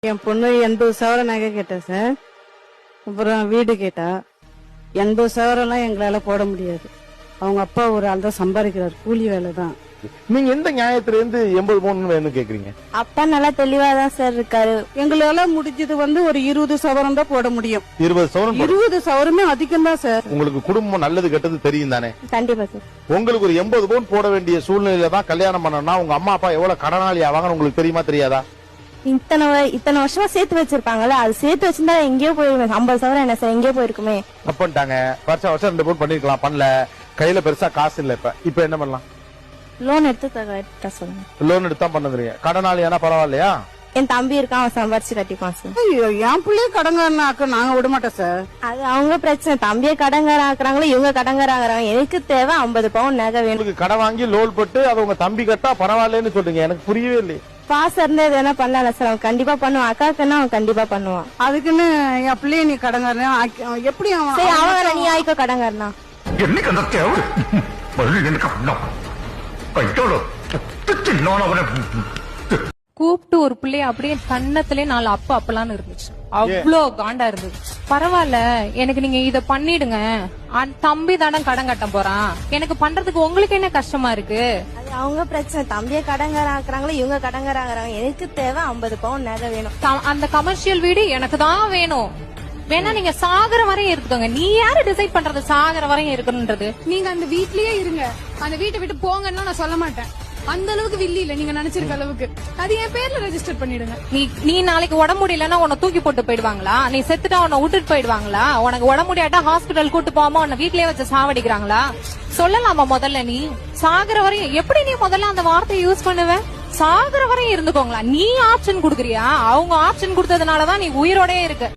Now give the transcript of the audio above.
என் பொண்ணு 80 சவரம் நகை கேட்டா சார். அப்புறம் வீடு கேட்டா 80 சவரம்லாம் எங்களால போட முடியாது. அவங்க அப்பா ஒரு ஆள் தான் சம்பாதிக்கிறார், கூலி வேலை தான். நீங்க எந்த நியாயத்துல இருந்து 80 பவுன் வேணும்னு கேக்குறீங்க? அப்பா நல்லா தெளிவாதான் சார் இருக்காரு. எங்களால முடிஞ்சது ஒரு 20 சவரம் தான் போட முடியும். 20 சவரம் 20 சவரமே அதிகம் தான் சார். உங்களுக்கு குடும்பம் நல்லது கெட்டது தெரியும் தானே? கண்டிப்பா சார். உங்களுக்கு ஒரு 80 பவுன் போட வேண்டிய சூழ்நிலையில தான் கல்யாணம் பண்ணணும்னா உங்க அம்மா அப்பா எவ்வளவு கடனாளி ஆவாங்கன்னு உங்களுக்கு தெரியுமா தெரியாதா? இத்தனை வருஷமா சேர்த்து வச்சிருப்பாங்கல்ல, அது சேர்த்து வச்சிருந்தா எங்கேயோ போயிருமே. 50 சவரம் என்ன சார், எங்கேயோ போயிருக்குமே. அப்படின்ட்டாங்க. வருஷம் 2 பவுன் பண்ணிருக்கலாம், பண்ணல. கையில பெருசா காசு இல்ல. இப்ப என்ன பண்ணலாம்? லோன் எடுத்து சொல்லுங்க. லோன் எடுத்தா பண்ணுறீங்க. கடனாளியானா பரவாயில்லையா? என் தம்பி இருக்கான், அவன் சம்பாரிச்சு கட்டிப்பான் சார். ஐயோ, என் பிள்ளைய கடங்காரன் ஆக்க நாங்க விட மாட்டோம் சார். அது அவங்க பிரச்சனை. தம்பியை கடங்கார ஆக்குறாங்களோ இவங்க கடங்கார ஆகுறாங்க. எனக்கு தேவை 50 பவுன் நகை வேணும். உங்களுக்கு கடன் வாங்கி லோன் போட்டு அதை உங்க தம்பி கட்டா பரவாயில்லன்னு சொல்றீங்க. எனக்கு புரியவே இல்லையே. பாசம் இருந்தா எதனா பண்ணல சார். அவன் கண்டிப்பா பண்ணுவான். அக்காக்குன்னா அவன் கண்டிப்பா பண்ணுவான். அதுக்குன்னு என் பிள்ளைய நீ கடங்காரன் எப்படி? சரி, அவன் நீ ஆயிக்கோ கடங்காரனா. என்னைக்கு அந்த தேவை எனக்கு கூப்பிட்டு ஒரு பிள்ளைய அப்படியே கண்ணத்திலே 4 அப்பலான்னு இருந்துச்சு. அவ்வளோ காண்டா இருந்தது. பரவாயில்ல, எனக்கு நீங்க இத பண்ணிடுங்க, தம்பி தானே கடன் கட்ட போறான், எனக்கு பண்றதுக்கு உங்களுக்கு என்ன கஷ்டமா இருக்கு? அது அவங்க பிரச்சனை. தம்பியை கடங்கார ஆக்குறாங்களோ இவங்க கடங்கார ஆகுறாங்க. எனக்கு தேவை 50 பவுன் நகை வேணும். அந்த கமர்ஷியல் வீடு எனக்கு தான் வேணும். வேணா நீங்க சாகர வரையும் இருக்குங்க. நீ யாரு டிசைட் பண்றது சாகர வரையும் இருக்கணும்ன்றது? நீங்க அந்த வீட்லயே இருங்க, அந்த வீட்டை விட்டு போங்கன்னு நான் சொல்ல மாட்டேன். அந்த அளவுக்கு வில்லி இல்ல நீங்க நினைச்சிருக்க அளவுக்கு. அது என் பேர்ல ரெஜிஸ்டர் பண்ணிடுங்க. நீ நாளைக்கு உடம்பு முடியலன்னா உன்னை தூக்கி போட்டு போயிடுவாங்களா? நீ செத்துட்டா உன்னை விட்டுட்டு போயிடுவாங்களா? உனக்கு உடம்பு முடியாட்டா ஹாஸ்பிட்டல் கூட்டு போகாம உன்னை வீட்லயே வச்சு சாவடிக்கிறாங்களா? சொல்லலாமா முதல்ல? நீ சாகர வரையும் எப்படி நீ முதல்ல அந்த வார்த்தையை யூஸ் பண்ணுவ? சாகர வரையும் இருந்துக்கோங்களா? நீ ஆப்ஷன் குடுக்குறியா? அவங்க ஆப்ஷன் கொடுத்ததுனாலதான் நீ உயிரோடயே இருக்க.